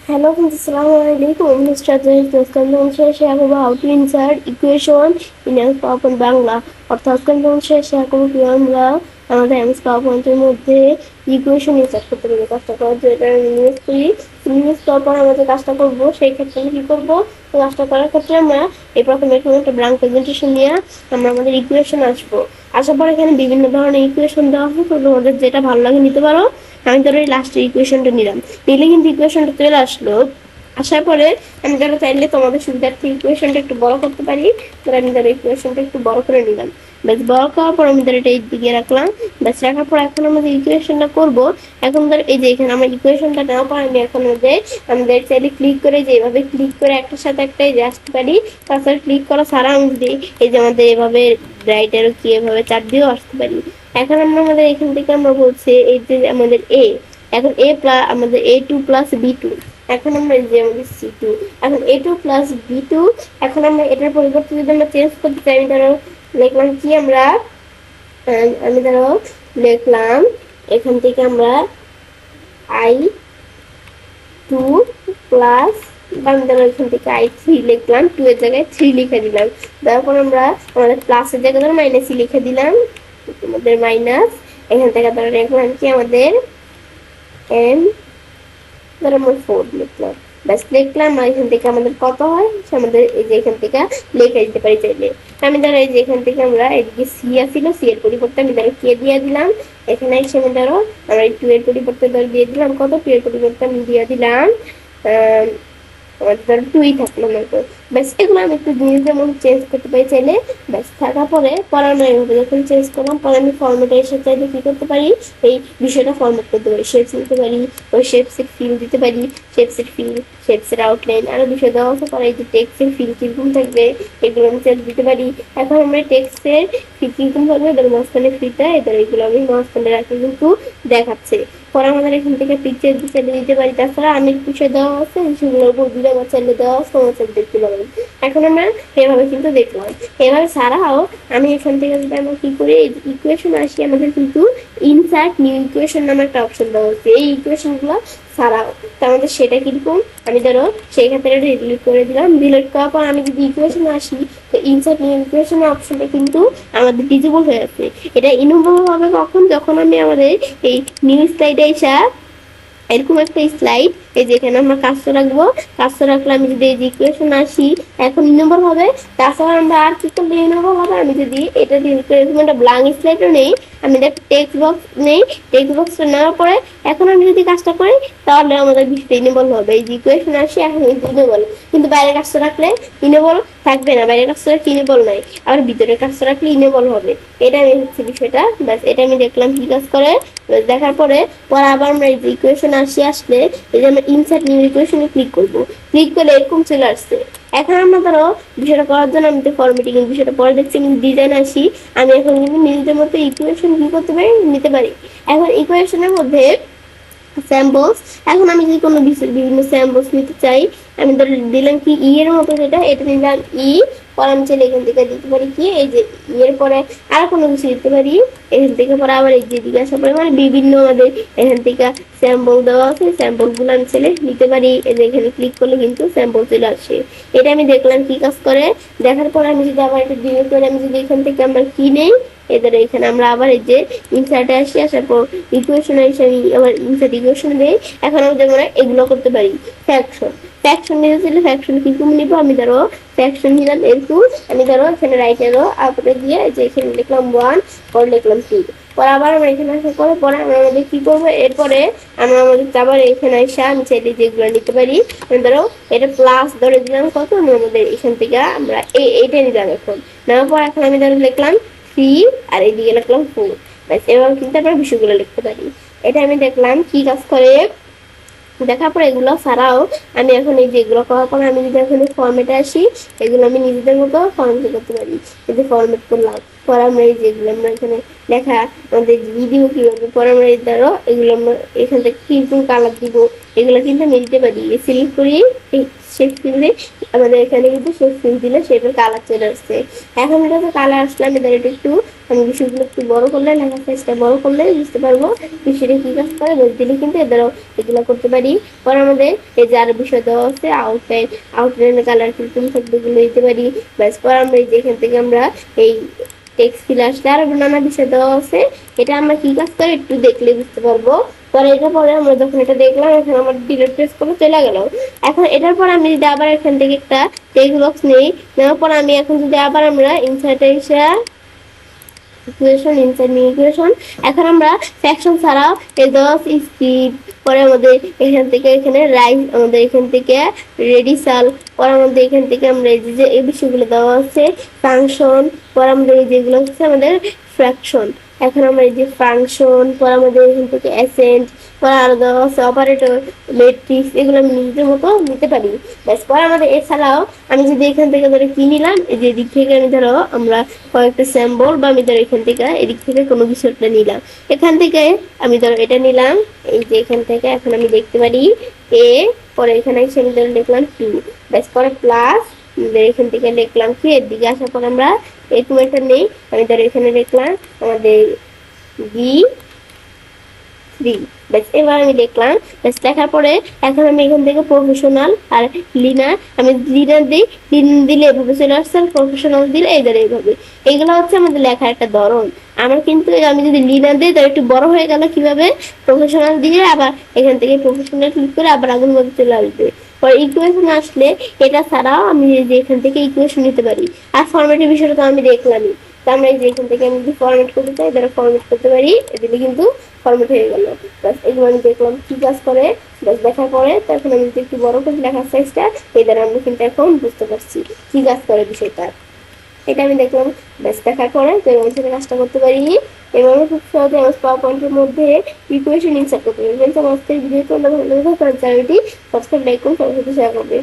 Hello, friends. Assalamualaikum. Mr. Share করবো how to insert equation in MS PowerPoint Bangla. অর্থাৎ share করবো কি আমরা আমাদের MS PowerPoint এর মধ্যে ইকুয়েশন ইনসার্ট করতে পারি। কাজটা করার জন্য এটা ইংলিশ করি। ইংলিশ করার পর আমরা যে কাজটা করবো সেই ক্ষেত্রে আমি কি করবো, কাজটা করার ক্ষেত্রে আমরা এই প্রথমে এখানে একটা ব্ল্যাঙ্ক প্রেজেন্টেশন নিয়ে আমরা আমাদের ইকুয়েশন আসবো। আসার পর এখানে বিভিন্ন ধরনের ইকুয়েশন দেওয়া হবে, তো তোমাদের যেটা ভালো লাগে নিতে পারো। আমি ধরো এই লাস্টের ইকুয়েশনটা নিলাম, নিলে কিন্তু ইকুয়েশনটা চলে আসলো। আসার পরে আমি ধরো চাইলে তোমাদের সুবিধার্থে ইকুয়েশনটা একটু বড় করতে পারি। ধরো আমি ধরো ইকুয়েশনটা একটু বড় করে নিলাম, ব্যাস বড় করার পর আমি ধরো এটা এই দিকে রাখলাম। ব্যাস রাখার পর এখন আমাদের ইকুয়েশনটা করব। এখন ধরো এই যে এখানে আমার ইকুয়েশনটা নেওয়ার পর আমি এখন আমাদের চাইলে ক্লিক করে যে এভাবে ক্লিক করে একটার সাথে একটা এই যে আসতে পারি। তাছাড়া ক্লিক করা ছাড়া আমি যদি এই যে আমাদের এভাবে রাইটার কি এভাবে চাপ দিয়েও আসতে পারি। এখন আমরা আমাদের এখান থেকে আমরা বলছি এই যে আমাদের এখন আমাদের A2 প্লাস B2। এখন আমরা এই যে আমাদের C2, এখন A2 প্লাস B2। এখন আমরা এটার পরিবর্তে যদি আমরা চেঞ্জ করতে চাই, ধরো লিখলাম কি আমি ধরো লিখলাম এখান থেকে আমরা I2 প্লাস ধরো এখান থেকে I3 লিখলাম, 2 এর জায়গায় 3 লিখে দিলাম। তারপর আমরা আমাদের প্লাসের জায়গায় ধরো মাইনাসই লিখে দিলাম, আমাদের মাইনাস। এখান থেকে ধরো লিখলাম কি আমাদের এম ধরো আমরা 4 লিখলাম, ব্যাস লিখলাম। আর এখান থেকে আমাদের কত হয় আমাদের এই যে এখান থেকে লিখে দিতে পারি চাইলে। আমি ধরো এই যে এখান থেকে আমরা এদিকে সি আসছিল, সি এর পরিবর্তে আমি ধরো কে দিয়ে দিলাম। এখানে এসে আমি ধরো আমরা 2 এর পরিবর্তে ধরো দিয়ে দিলাম কত, 2 এর পরিবর্তে আমি দিয়ে দিলাম আমাদের ধরো 2ই থাকলো না তো। ব্যাস এগুলো আমি একটু জিনিস যেমন চেঞ্জ করতে পারি চাইলে। ব্যাস থাকার পরে আমি এইভাবে যখন চেঞ্জ করলাম পরে আমি ফরম্যাটে এসে চাইলে কি করতে পারি, এই বিষয়টা ফরম্যাট করতে পারি, শেপস নিতে পারি, ওই শেপসের ফিল দিতে পারি, শেপসের ফিল, শেপসের আউটলাইন আরো বিষয় দেওয়া হতে পারে। যে টেক্সটের ফিল কিরকম থাকবে এগুলো আমি চেঞ্জ দিতে পারি। এখন আমরা টেক্সটের ফিল কিরকম থাকবে, এদের মাঝখানে ফিলটা এদের এগুলো আমি মাঝখানে রাখি কিন্তু দেখাচ্ছে। পরে আমাদের এখান থেকে পিকচার চাইলে দিতে পারি। তাছাড়া অনেক বিষয় দেওয়া আছে, সেগুলোর উপর দিলে আমার চাইলে দেওয়া আছে, আমার চাইলে দেখতে পাবেন। এখন আমরা এভাবে কিন্তু দেখলাম। এভাবে ছাড়াও আমি এখান থেকে যদি আমরা কি করি ইকুয়েশন আসি, আমাদের কিন্তু ইনসার্ট নিউ ইকুয়েশন নামে একটা অপশন দেওয়া হচ্ছে। এই ইকুয়েশন গুলো ছাড়াও তো আমাদের সেটা কিরকম, আমি ধরো সেই ক্ষেত্রে ডিলিট করে দিলাম। ডিলিট করার পর আমি যদি ইকুয়েশন আসি, তো ইনসার্ট নিউ ইকুয়েশন অপশনটা কিন্তু আমাদের ডিজেবল হয়ে আছে। এটা ইনেবল হবে কখন, যখন আমি আমাদের এই নিউ স্লাইডে এসে এরকম একটা স্লাইড এই যে এখানে আমরা কাজটা রাখবো, কাজটা রাখলে আমি যদি এই যে ইকুয়েশন আসি এখন ইনেবল হবে। তাছাড়া আমরা আর কি করলে ইনেবল হবে, আমি যদি এটা ডিলিট করে এরকম একটা ব্ল্যাঙ্ক স্লাইডও নেই, আমি একটা টেক্সট বক্স নেই, টেক্সট বক্সটা নেওয়ার পরে এখন আমি যদি কাজটা করি তাহলে আমাদের বিষয়টা ইনেবল হবে। এই যে ইকুয়েশন আসি এখন কিন্তু ইনেবল, কিন্তু বাইরের কাজটা রাখলে ইনেবল থাকবে না, বাইরের কাজটা রাখলে ইনেবল নাই, আবার ভিতরের কাজটা রাখলে ইনেবল হবে। এটা আমি হচ্ছে বিষয়টা। ব্যাস এটা আমি দেখলাম কি কাজ করে। দেখার পরে আবার আমরা এই যে ইকুয়েশন আসলে এই যে আমরা ইনসার্ট নিউ ইকুয়েশনে ক্লিক করব, ক্লিক করলে এরকম চলে আসছে। এখন আমরা ধরো বিষয়টা করার জন্য আমি তো ফরম্যাটিং বিষয়টা পরে দেখছি, আমি ডিজাইন আসি, আমি এখন কিন্তু নিজেদের মতো ইকুয়েশন কি করতে পারি নিতে পারি। এখন ইকুয়েশনের মধ্যে স্যাম্পলস, এখন আমি যদি কোনো বিভিন্ন স্যাম্পলস নিতে চাই, আমি ধরে দিলাম কি এর মতো যেটা, এটা নিলাম পরে আমি চাইলে এখান থেকে দিতে পারি কি এই যে এর পরে আর কোনো কিছু দিতে পারি। এখান থেকে পরে আবার এই যে দিকে আসার পরে মানে বিভিন্ন আমাদের এখান থেকে স্যাম্পল দেওয়া আছে, স্যাম্পল গুলো আমি চাইলে নিতে পারি। এই যে এখানে ক্লিক করলে কিন্তু স্যাম্পল চলে আসে। এটা আমি দেখলাম কি কাজ করে। দেখার পরে আমি যদি আবার এটা ডিলিট করে আমি যদি এখান থেকে আমরা কি নেই, এদের এখানে আমরা আবার এই যে ইনসার্টে আসি, আসার পর ইকুয়েশনে এসে আমি আবার ইনসার্ট ইকুয়েশন দেই। এখন আমি যেমন এগুলো করতে পারি ফ্যাকশন নিতে চাইলে ফ্যাকশন কিরকম নিবো, আমি ধরো ফ্যাকশন নিলাম এরকম, আমি ধরো এখানে রাইট এরো আপরে দিয়ে যে এখানে লিখলাম 1, পরে লিখলাম 2, পরে আবার আমরা এখানে আসার পরে আমরা আমাদের কি করবো, এরপরে আমরা আমাদের আবার এখানে এসে আমি চাইলে যেগুলো নিতে পারি, ধরো এটা প্লাস ধরে দিলাম কত, আমাদের এখান থেকে আমরা এইটা নিলাম। এখন নেওয়ার পর এখন আমি ধরো লিখলাম 3 আর এইদিকে লিখলাম 4। ব্যাস এবার কিন্তু আমরা বিষয়গুলো লিখতে পারি। এটা আমি দেখলাম কি কাজ করে। দেখার পর এগুলো ছাড়াও আমি এখন এই যেগুলো করার পর আমি যদি এখন ফরম্যাটে আসি, এগুলো আমি নিজেদের মতো ফরম্যাট করতে পারি। এই যে ফরম্যাট করলাম, পরে আমরা এই যেগুলো আমরা এখানে লেখা আমাদের ভিডিও কি করবো, পরে আমরা এই ধরো এগুলো আমরা এখান থেকে কিরকম কালার দিব এগুলো কিন্তু আমি দিতে পারি। সিলেক্ট করি শেপ ফিল আমাদের এখানে কিন্তু শেপ ফিল দিলে শেপের কালার চলে আসছে। এখন এটা তো কালার আসলে আমি এটা একটু আমি বিষয়গুলো একটু বড় করলে লেখা সাইজটা বড় করলে বুঝতে পারবো বিষয়টা কি কাজ করে। বই দিলে কিন্তু এগুলো করতে পারি। পরে আমাদের এই যে আরো বিষয় দেওয়া আছে আউটলাইনের কালার কিরকম থাকবে এগুলো দিতে পারি। ব্যাস পরে আমরা এই যে এখান থেকে আমরা এই টেক্সট ফিল আসলে আরো নানা বিষয় দেওয়া আছে। এটা আমরা কি কাজ করে একটু দেখলে বুঝতে পারবো। পরে এটা পরে আমরা যখন এটা দেখলাম এখন আমার ডিলিট প্রেস করে চলে গেল। এখন এটার পর আমি যদি আবার এখান থেকে একটা টেক্সট বক্স নেই, নেওয়ার পর আমি এখন যদি আবার আমরা ইনসার্টে এসে ইকুয়েশন ইনসাইড নিউ ইকুয়েশন এখন আমরা ফ্র্যাকশন ছাড়াও এই 10 স্কিপ পরে আমাদের এখান থেকে এখানে রাইস আমাদের এখান থেকে রেডিসাল পরে আমাদের এখান থেকে আমরা এই যে এই বিষয়গুলো দেওয়া আছে ফাংশন পরে আমাদের এই যেগুলো হচ্ছে আমাদের ফ্র্যাকশন। এখন আমরা এই যে ফাংশন পরে আমাদের এখান থেকে অ্যাসেন্ট পরে আরো দেওয়া আছে অপারেটর ম্যাট্রিক্স এগুলো আমি নিজের মতো নিতে পারি। ব্যাস পরে আমাদের এছাড়াও আমি যদি এখান থেকে ধরো কি নিলাম এই যে দিক থেকে আমি ধরো আমরা কয়েকটা স্যাম্বল বা আমি ধরো এখান থেকে এদিক থেকে কোনো কিছু একটা নিলাম এখান থেকে আমি ধরো এটা নিলাম এই যে এখান থেকে এখন আমি দেখতে পারি এ পরে এখানে এসে আমি ধরো লিখলাম 2 ব্যাস পরে প্লাস এখান থেকে লিখলাম কি এর দিকে আসার পর আমরা এরকম একটা নেই আমি ধরো এখানে লিখলাম আমাদের বি 3 ব্যাস এবার আমি দেখলাম ব্যাস দেখার পরে এখন আমি এখান থেকে প্রফেশনাল আর লিনার আমি লিনার দিই দিলে এভাবে চলে আসছে প্রফেশনাল দিলে এই ধরে এইভাবে এগুলো হচ্ছে আমাদের লেখার একটা ধরন। আমার কিন্তু আমি যদি লিনার দিই তাহলে একটু বড় হয়ে গেল কিভাবে প্রফেশনাল দিয়ে আবার এখান থেকে প্রফেশনাল ক্লিক করে আবার আগুন মধ্যে চলে আসবে। পরে ইকুয়েশন আসলে এটা ছাড়াও আমি যে এখান থেকে ইকুয়েশন নিতে পারি। আর ফরম্যাটের বিষয়টা তো আমি দেখলামই আমরা এই যে এখান থেকে আমি যদি ফরম্যাট করতে চাই তাহলে ফরম্যাট করতে পারি এদিকে কিন্তু ফরম্যাট হয়ে গেল। ব্যাস এগুলো আমি দেখলাম কি কাজ করে ব্যাস দেখার পরে তখন আমি যদি একটু বড় করে লেখার সাইজটা এই দ্বারা আমি কিন্তু এখন বুঝতে পারছি কি কাজ করে বিষয়টা। এটা আমি দেখলাম ব্যাস দেখার পরে তো আমি সেটা কাজটা করতে পারি এবং খুব সহজে আমার পাওয়ার পয়েন্টের মধ্যে ইকুয়েশন ইনসার্ট করতে পারি। ফ্রেন্ডস আমার আজকের ভিডিওটা ভালো লাগলে তাহলে চ্যানেলটি সাবস্ক্রাইব লাইক করুন সবার সাথে শেয়ার করবে।